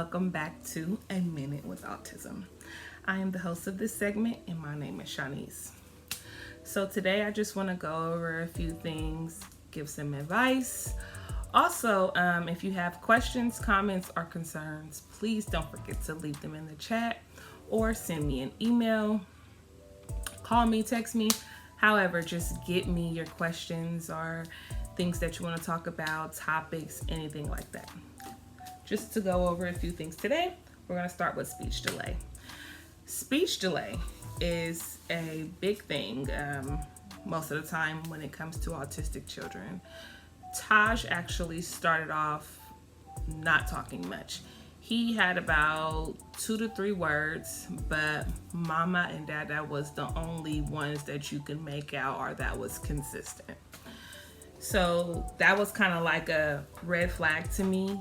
welcome back to A Minute with Autism. I am the host of this segment, and my name is Shaunice. So today I just want to go over a few things, give some advice. Also, if you have questions, comments, or concerns, please don't forget to leave them in the chat or send me an email, call me, text me. However, just get me your questions or things that you want to talk about, topics, anything like that. Just to go over a few things today, we're going to start with speech delay. Speech delay is a big thing most of the time when it comes to autistic children. Taj actually started off not talking much. He had about 2 to 3 words, but mama and dada was the only ones that you could make out or that was consistent. So that was kind of like a red flag to me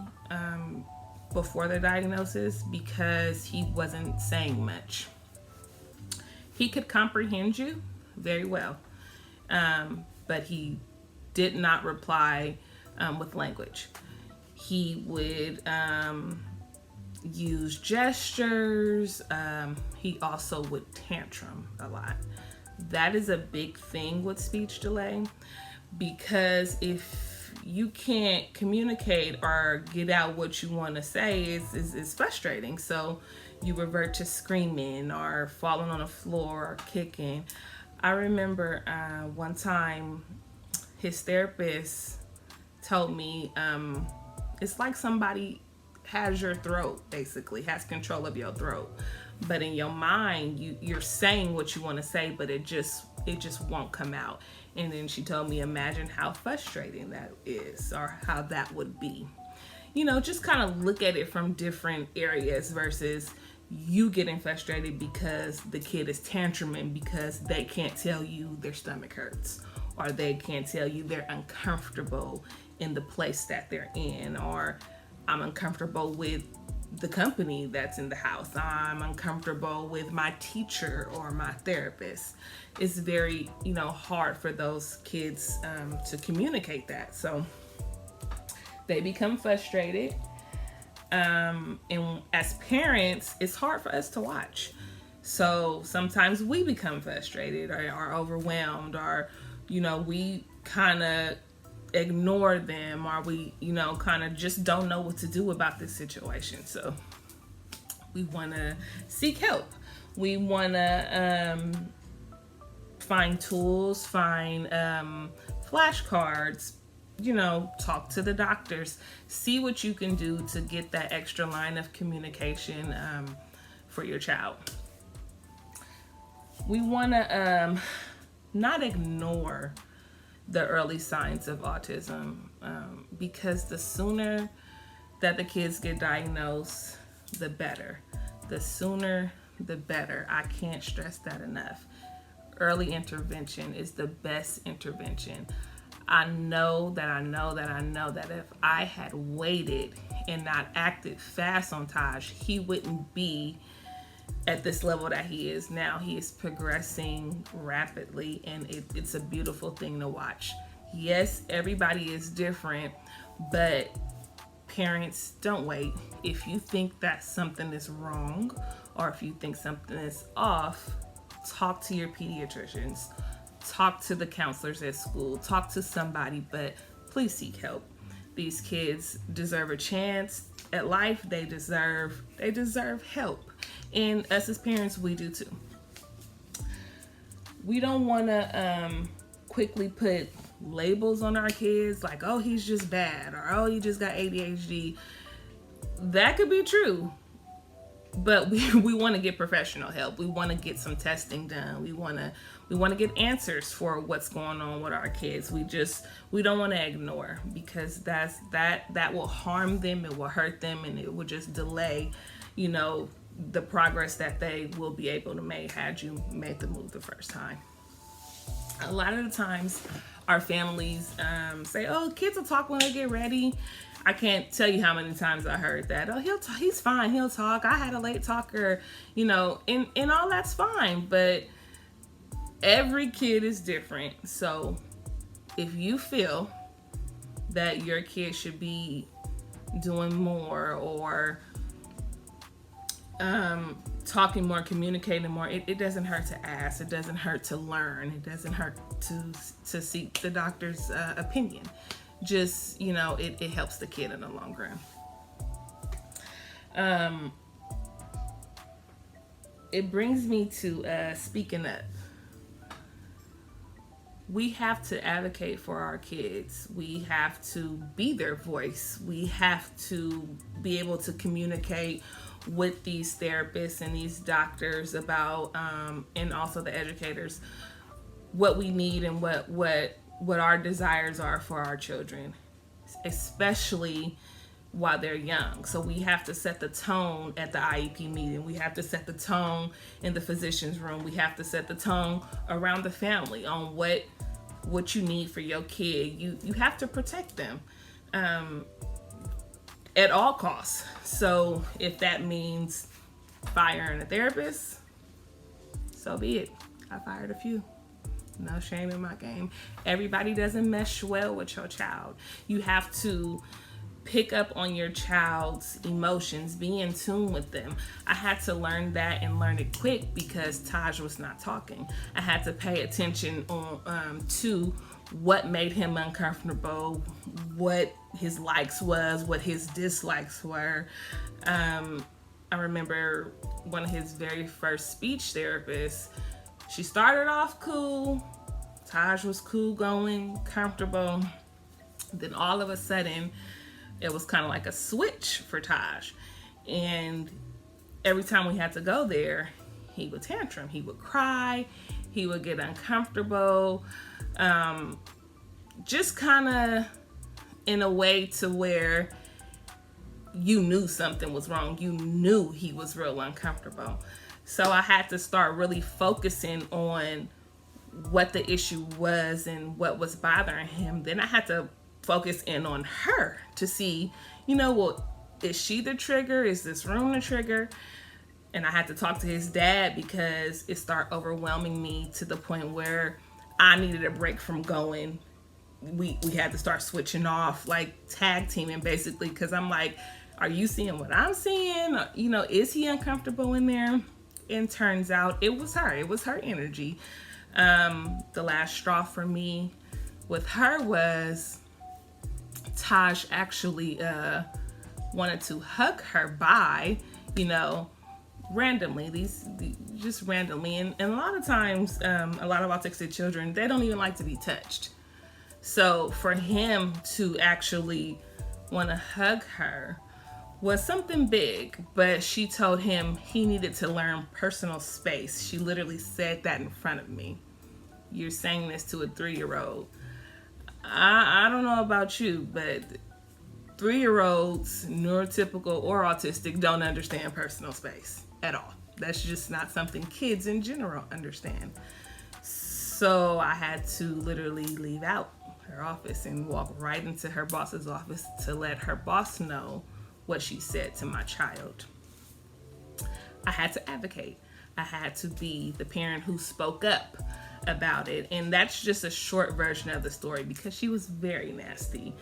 before the diagnosis because he wasn't saying much. He could comprehend you very well, but he did not reply with language. He would use gestures. He also would tantrum a lot. That is a big thing with speech delay because if you can't communicate or get out what you want to say, it's frustrating. So you revert to screaming or falling on the floor or kicking. I remember one time his therapist told me it's like somebody has your throat, basically has control of your throat, but in your mind you're saying what you want to say, but it just won't come out. And then she told me, imagine how frustrating that is or how that would be. Just kind of look at it from different areas versus you getting frustrated because the kid is tantruming because they can't tell you their stomach hurts, or they can't tell you they're uncomfortable in the place that they're in, or I'm uncomfortable with the company that's in the house. I'm uncomfortable with my teacher or my therapist. It's very, hard for those kids to communicate that. So they become frustrated. And as parents, it's hard for us to watch. So sometimes we become frustrated or overwhelmed, or, we kind of ignore them, or we kind of just don't know what to do about this situation. So we want to seek help. We want to find tools, find flashcards, talk to the doctors, see what you can do to get that extra line of communication for your child. We want to not ignore the early signs of autism because the sooner that the kids get diagnosed, the better. The sooner, the better. I can't stress that enough. Early intervention is the best intervention. I know that if I had waited and not acted fast on Taj, he wouldn't be at this level that he is now. He is progressing rapidly, and it's a beautiful thing to watch. Yes, everybody is different, but parents, don't wait. If you think that something is wrong or if you think something is off, talk to your pediatricians, talk to the counselors at school, talk to somebody, but please seek help. These kids deserve a chance at life. They deserve help. And us as parents, we do too. We don't want to quickly put labels on our kids like, oh, he's just bad, or oh, he just got ADHD. That could be true, but we want to get professional help. We want to get some testing done. We want to get answers for what's going on with our kids. We don't want to ignore, because that will harm them, it will hurt them, and it will just delay, the progress that they will be able to make had you made the move the first time. A lot of the times our families say, oh, kids will talk when they get ready. I can't tell you how many times I heard that. Oh, he's fine, he'll talk. I had a late talker, and all that's fine, but every kid is different. So if you feel that your kid should be doing more, or talking more, communicating more. It doesn't hurt to ask. It doesn't hurt to learn. It doesn't hurt to seek the doctor's opinion. Just, it helps the kid in the long run. It brings me to speaking up. We have to advocate for our kids. We have to be their voice. We have to be able to communicate with these therapists and these doctors about, and also the educators, what we need and what our desires are for our children, especially while they're young. So we have to set the tone at the IEP meeting. We have to set the tone in the physician's room. We have to set the tone around the family on what you need for your kid. You have to protect them at all costs. So if that means firing a therapist, so be it. I fired a few. No shame in my game. Everybody doesn't mesh well with your child. You have to pick up on your child's emotions, be in tune with them. I had to learn that and learn it quick because Taj was not talking. I had to pay attention to what made him uncomfortable, what his likes was, what his dislikes were. I remember one of his very first speech therapists. She started off cool. Taj was cool going, comfortable. Then all of a sudden, it was kind of like a switch for Taj. And every time we had to go there, he would tantrum. He would cry. He would get uncomfortable. Just kind of in a way to where you knew something was wrong. You knew he was real uncomfortable. So I had to start really focusing on what the issue was and what was bothering him. Then I had to focus in on her to see, well, is she the trigger? Is this room the trigger? And I had to talk to his dad because it started overwhelming me to the point where I needed a break from going. We had to start switching off, like tag teaming basically, because I'm like, are you seeing what I'm seeing? Is he uncomfortable in there? And turns out it was her. It was her energy. The last straw for me with her was Taj actually wanted to hug her by, randomly, just randomly. And a lot of times, a lot of autistic children, they don't even like to be touched. So for him to actually want to hug her was something big, but she told him he needed to learn personal space. She literally said that in front of me. You're saying this to a 3-year-old. I don't know about you, but 3-year-olds, neurotypical or autistic, don't understand personal space at all. That's just not something kids in general understand. So I had to literally leave out her office and walk right into her boss's office to let her boss know what she said to my child. I had to advocate. I had to be the parent who spoke up about it. And that's just a short version of the story because she was very nasty.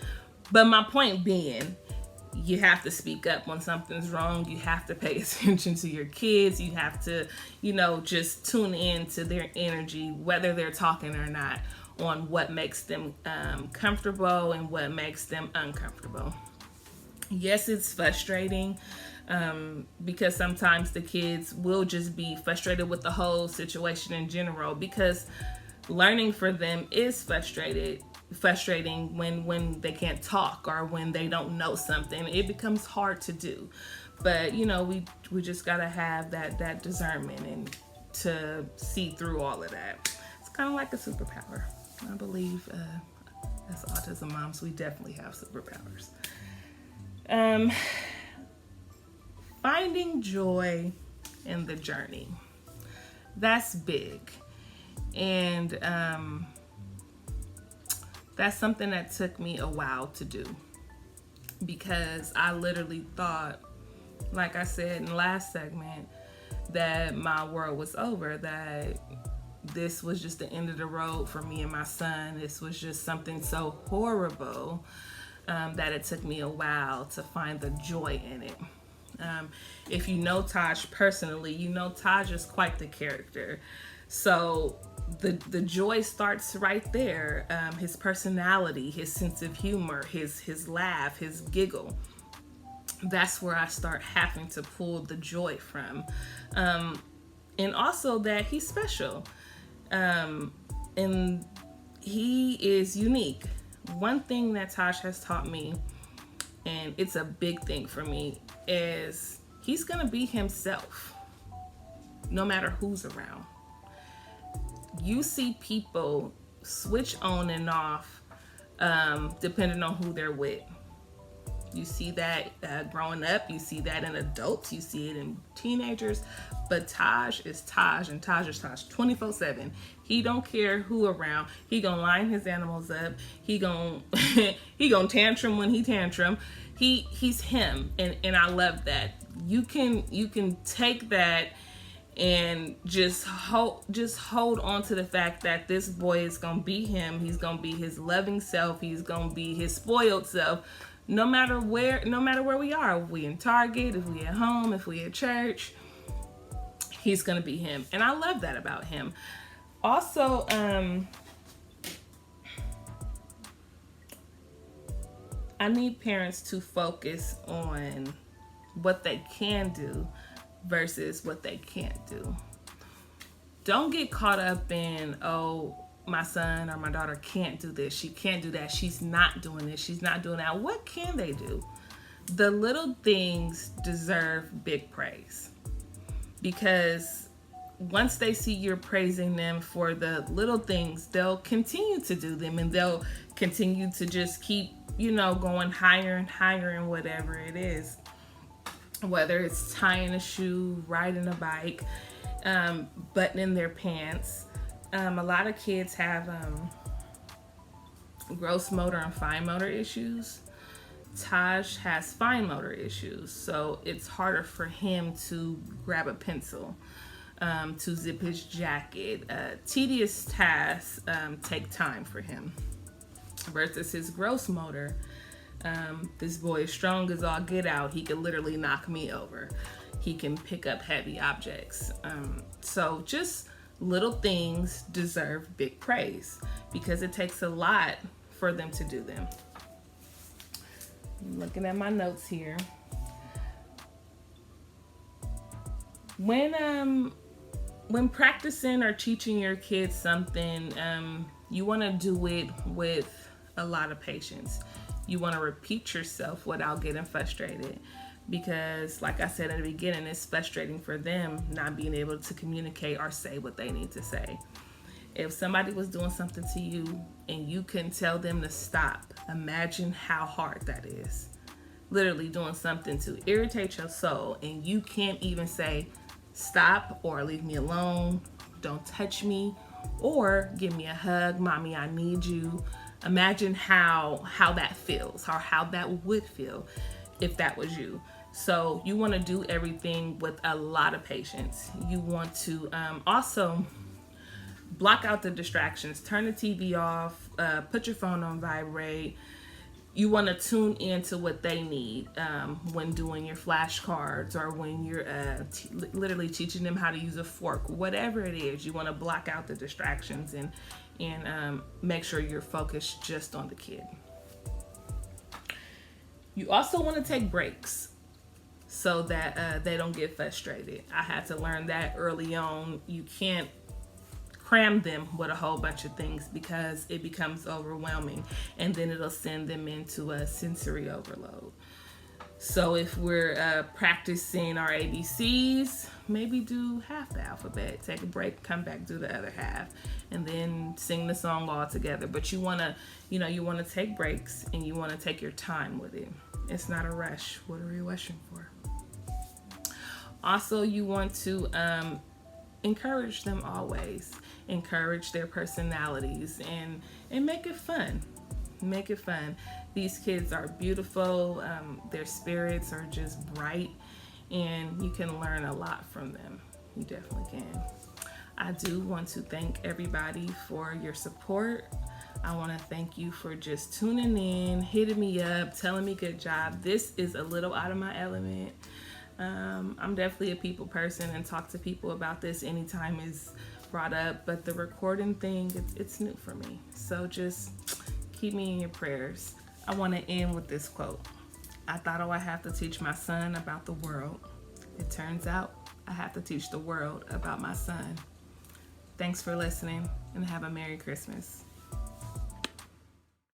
But my point being, you have to speak up when something's wrong. You have to pay attention to your kids. You have to, just tune in to their energy, whether they're talking or not, on what makes them comfortable and what makes them uncomfortable. Yes, it's frustrating because sometimes the kids will just be frustrated with the whole situation in general because learning for them is frustrating when they can't talk or when they don't know something. It becomes hard to do. But, we just got to have that discernment and to see through all of that. It's kind of like a superpower. I believe as autism moms, we definitely have superpowers. Finding joy in the journey. That's big. And that's something that took me a while to do because I literally thought, like I said in the last segment, that my world was over, that this was just the end of the road for me and my son. This was just something so horrible that it took me a while to find the joy in it. If you know Taj personally, you know Taj is quite the character. So the joy starts right there. His personality, his sense of humor, his laugh, his giggle. That's where I start having to pull the joy from. And also that he's special. And he is unique. One thing that Taj has taught me, and it's a big thing for me, is he's gonna be himself no matter who's around. You see people switch on and off depending on who they're with. You see that growing up, you see that in adults, you see it in teenagers, but Taj is Taj, and Taj is Taj 24/7. He don't care who around. He gonna line his animals up. He gonna he gonna tantrum when he tantrum. He's him, and I love that. You can take that and just hold on to the fact that this boy is gonna be him. He's gonna be his loving self. He's gonna be his spoiled self. No matter where we are, if we in Target, if we at home, if we at church, he's gonna be him, and I love that about him. Also, I need parents to focus on what they can do versus what they can't do. Don't get caught up in, oh, my son or my daughter can't do this, she can't do that, she's not doing this, she's not doing that. What can they do? The little things deserve big praise, because once they see you're praising them for the little things, they'll continue to do them, and they'll continue to just keep, going higher and higher in whatever it is. Whether it's tying a shoe, riding a bike, buttoning their pants. A lot of kids have gross motor and fine motor issues. Taj has fine motor issues, so it's harder for him to grab a pencil, to zip his jacket. Tedious tasks take time for him. Versus his gross motor, this boy is strong as all get out. He can literally knock me over. He can pick up heavy objects. So just little things deserve big praise, because it takes a lot for them to do them. I'm looking at my notes here. When practicing or teaching your kids something, you want to do it with a lot of patience. You want to repeat yourself without getting frustrated, because like I said in the beginning, it's frustrating for them not being able to communicate or say what they need to say. If somebody was doing something to you and you couldn't tell them to stop, imagine how hard that is. Literally doing something to irritate your soul, and you can't even say stop, or leave me alone, don't touch me, or give me a hug, mommy, I need you. Imagine how that feels, or how that would feel if that was you. So you want to do everything with a lot of patience. You want to also block out the distractions, turn the TV off, put your phone on vibrate. You want to tune into what they need when doing your flashcards, or when you're literally teaching them how to use a fork, whatever it is. You want to block out the distractions and make sure you're focused just on the kid. You also want to take breaks so that they don't get frustrated. I had to learn that early on. You can't cram them with a whole bunch of things, because it becomes overwhelming, and then it'll send them into a sensory overload. So if we're practicing our ABCs, maybe do half the alphabet, take a break, come back, do the other half, and then sing the song all together. But you want to take breaks, and you want to take your time with it. It's not a rush. What are you rushing for? Also, you want to encourage them always. Encourage their personalities, and make it fun. Make it fun. These kids are beautiful. Their spirits are just bright, and you can learn a lot from them. You definitely can. I do want to thank everybody for your support. I want to thank you for just tuning in, hitting me up, telling me good job. This is a little out of my element. I'm definitely a people person and talk to people about this anytime it's brought up, but the recording thing, it's new for me. So just keep me in your prayers. I want to end with this quote. I thought, oh, I have to teach my son about the world. It turns out I have to teach the world about my son. Thanks for listening and have a Merry Christmas.